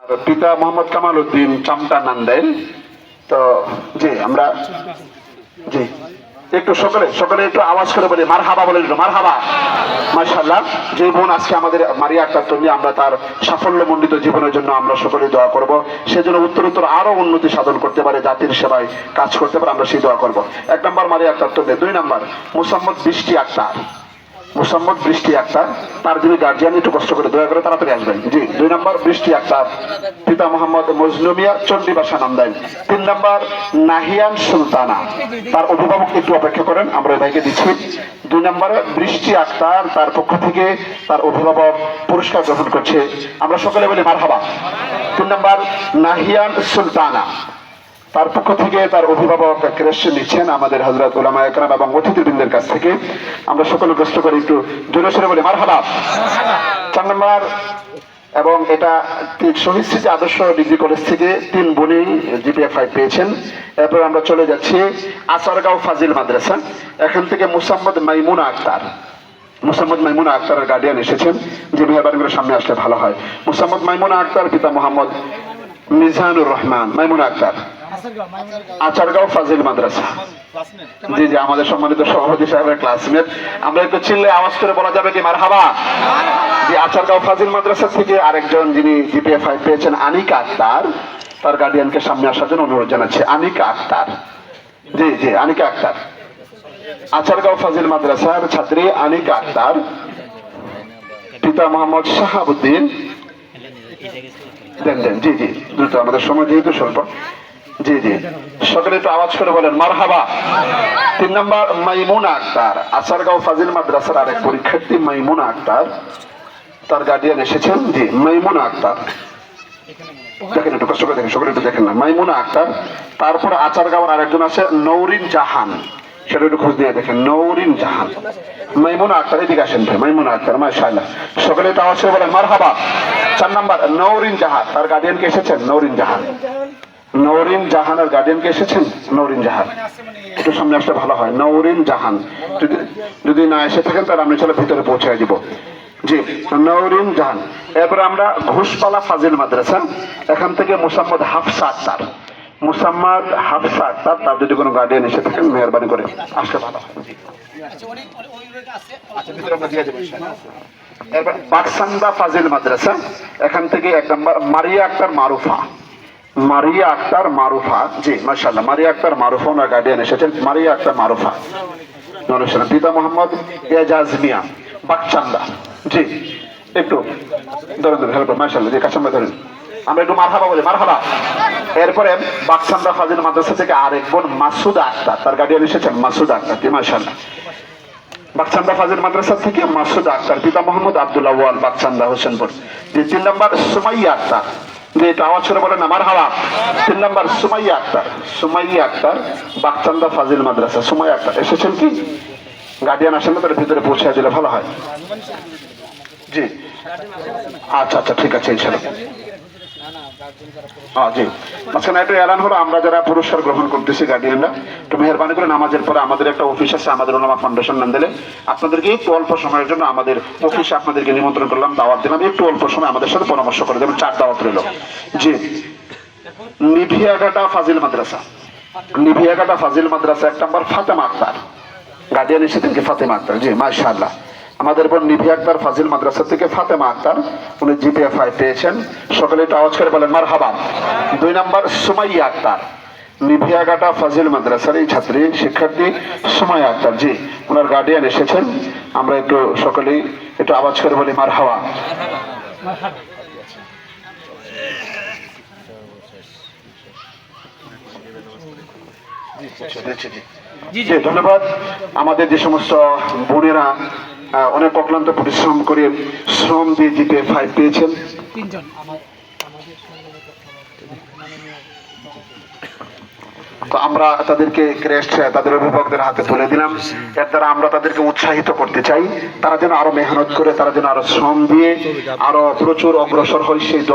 পিতা মোহাম্মদ কামাল উদ্দিন চামটা নান্দেল। তো জি আমরা জি একটু সকলে সকলে একটু আওয়াজ করে বলি মারহাবা বলে একটু মারহাবা। মাশাআল্লাহ, যে বোন আজকে আমাদের মারিয়া আক্তার তন্নি, আমরা তার সাফল্যমণ্ডিত জীবনের জন্য আমরা সকলে দোয়া করব, সেজন্য উত্তরোত্তর আরো উন্নতি সাধন করতে পারে, জাতির সেবায় কাজ করতে পারে, আমরা সেই দোয়া করব। 1 নম্বর মারিয়া আক্তার তন্নি। 2 নম্বর মোসাম্মদ বৃষ্টি আক্তার। মোসাম্মদ বৃষ্টি আক্তার, তার যিনি গার্জিয়ান, একটু কষ্ট করে দয়া করে তাড়াতাড়ি আসবেন। জি 2 নম্বর বৃষ্টি আক্তার, পিতা মোহাম্মদ মজলুমিয়া চণ্ডীবাসা নান্দাইল। 3 নম্বর নাহিয়ান সুলতানা, তার অভিভাবক একটু অপেক্ষা করেন, আমরা ভাইকে দিচ্ছি। 2 নম্বরে বৃষ্টি আক্তার, তার পক্ষ থেকে তার অভিভাবক পুরস্কার গ্রহণ করছে, আমরা সকলে বলি মারহাবা। 3 নম্বর নাহিয়ান সুলতানা, তার পক্ষ থেকে তার অভিভাবক ক্রেশ নিচ্ছেন আমাদের হযরত উলামা একরাম এবং অতিথিবৃন্দের কাছ থেকে, আমরা সকলে কষ্ট করে একটু জোরে সোরে বলি মারহাবা। 4 নম্বর, এবং এটা শহীদ স্মৃতি আদর্শ ডিগ্রি কলেজ থেকে 3 বোনেই জিপিএ 5 পেয়েছেন। এরপর আমরা চলে যাচ্ছি আচারগাঁও ফাজিল মাদ্রাসা, এখান থেকে মুসাম্মদ মাইমুনা আক্তার। মুসাম্মদ মাইমুনা আক্তারের গার্ডিয়ান এসেছেন, যে মেহরবানি করে সামনে আসলে ভালো হয়। মুসাম্মদ মাইমুনা আক্তার, পিতা মোহাম্মদ মিজানুর রহমান মাইমুনা আক্তার, আচারগাঁও ফাজিল মাদ্রাসা। জি জি আমাদের সম্মানিত সভাপতি সাহেবের ক্লাসমেট, আমরা একটু চিল্লে আওয়াজ করে বলা যাবে কি মারহাবা। জি আচারগাঁও ফাজিল মাদ্রাসা থেকে আরেকজন যিনি জিপিএ 5 পেয়েছেন আনিকা আক্তার, তার গার্ডিয়ানকে সামনে আসার জন্য অনুরোধ জানাচ্ছি। আনিকা আক্তার, জি জি আনিকা আক্তার, আচারগাঁও ফাজিল মাদ্রাসার ছাত্রী আনিকা আক্তার, পিতা মোহাম্মদ শাহাবুদ্দিন। দেন দেন জি জি দ্রুত, আমাদের সময় যেহেতু স্বল্প। জি জি সকলে একটু আওয়াজ করে বলেন মারহাবা। 3 নম্বর মাইমুনা আক্তার, আচারগাঁও ফাজিল মাদ্রাসার আরেক পরীক্ষার্থী মাইমুনা আক্তার, তার গার্ডিয়ান এসেছেন। জি মাইমুনা আক্তার, দেখেন একটু কষ্ট করে দেখেন, সকলে একটু দেখেন না, মাইমুনা আক্তার। তারপর আচারগাঁওয়ের আরেকজন আছে নৌরিন জাহান, সেটা একটু খোঁজ দিয়ে দেখেন, নৌরিন জাহান। মাইমুনা আক্তার এদিকে আসেন ভাই, মাইমুনা আক্তার মাশাআল্লাহ, সকলে একটু আওয়াজ করে বলেন মারহাবা। 4 নম্বর নৌরিন জাহান, তার গার্ডিয়ানকে এসেছেন নৌরিন জাহান। নৌরিন জাহানের গার্ডিয়ানকে এসেছেন নৌরিন জাহান, একটু সামনে আসলে ভালো হয়। নৌরিন জাহান, যদি না এসে থাকেন তাহলে আমি চলে ভিতরে পৌঁছে দিব। জি নৌরিন জাহান। এরপরে আমরা ঘোষপালা ফাজিল মাদ্রাসা, এখান থেকে মুসাম্মদ হাফসা আক্তার। মুসাম্মদ হাফসা আক্তার, তার যদি কোনো গার্ডিয়ান এসে থাকেন মেহরবানি করে আসলে ভালো হয়। এরপর বাকসান্দা ফাজিল মাদ্রাসা, এখান থেকে 1 নম্বর মারিয়া আক্তার মারুফা। মারিয়া আক্তার মারুফা, জি মাশাআল্লাহ, মারিয়া আক্তার মারুফা ওনার গার্ডিয়ান এসেছেন, মারিয়া আক্তার মারুফা। পিতা মোহাম্মদ এজাজ মিয়া বাকচান্দা। জি একটু ধরেন ধরেন মাশাআল্লাহ, জি কাছে ধরেন, আমরা একটু মারহাবা বলি মারহাবা। এরপরে বাকচান্দা ফাজিল মাদ্রাসা থেকে আরেক বোন মাসুদা আক্তার, তার গার্ডিয়ান এসেছেন মাসুদা আক্তার। জি মাশাআল্লাহ, বাকচান্দা ফাজিল মাদ্রাসা থেকে মাসুদা আক্তার, পিতা মোহাম্মদ আব্দুল্লাহ ওয়াল বাকচান্দা হোসেনপুর। জি 3 নম্বর সুমাইয়া আক্তার, যে এটা আওয়াজ করে বলেন না মারহাবা। 3 নম্বর সুমাইয়া আক্তার, সুমাইয়া আক্তার বাকচান্দা ফাজিল মাদ্রাসা। সুমাইয়া আক্তার এসেছেন কি? গার্ডিয়ান আসেন না, তাহলে ভিতরে পৌঁছে দিলে ভালো হয়। জি আচ্ছা আচ্ছা ঠিক আছে ইনশাআল্লাহ। জি মাঝখানে একটু এলান হলো, আমরা যারা পুরস্কার গ্রহণ করতেছি গার্ডিয়ানরা, একটু মেহরবানি করে নামাজের পরে আমাদের একটা অফিস আছে, আমাদের উলামা ফাউন্ডেশন নান্দাইলে, আপনাদেরকে একটু অল্প সময়ের জন্য আমাদের অফিসে আপনাদেরকে নিমন্ত্রণ করলাম, দাওয়াত দিলাম, একটু অল্প সময় আমাদের সাথে পরামর্শ করে দেবেন। 4 দাওয়াত রইল। জি নিভিয়াঘাটা ফাজিল মাদ্রাসা, নিভিয়াঘাটা ফাজিল মাদ্রাসা 1 নম্বর ফাতেমা আক্তার, গার্ডিয়ান এসেছেন কি ফাতেমা আক্তার। জি মাশাআল্লাহ, আমাদের বোন নিভিয়া আক্তার ফাজিল মাদ্রাসা থেকে ফাতেমা আক্তার, উনি জিপিএ 5 পেয়েছেন, সকলে একটু আওয়াজ করে বলেন মারহাবা। 2 নম্বর সুমাইয়া আক্তার, নিভিয়াঘাটা ফাজিল মাদ্রাসার এই ছাত্রী শিক্ষার্থী সুমাইয়া আক্তার। জি ওনার গার্ডিয়ান এসেছেন, আমরা একটু সকলেই একটু আওয়াজ করে বলি মারহাবা। জি ধন্যবাদ। আমাদের যে সমস্ত বোনেরা অনেক অক্লান্ত পরিশ্রম করে শ্রম দিয়ে জিপিএ 5 পেয়েছেন, তো আমরা তাদেরকে ক্রেস্ট তাদের অভিভাবকদের হাতে তুলে দিলাম। এর দ্বারা আমরা তাদেরকে উৎসাহিত করতে চাই, তারা যেন আরো মেহনত করে, তারা যেন আরো শ্রম দিয়ে আরো প্রচুর অগ্রসর হয়, সেই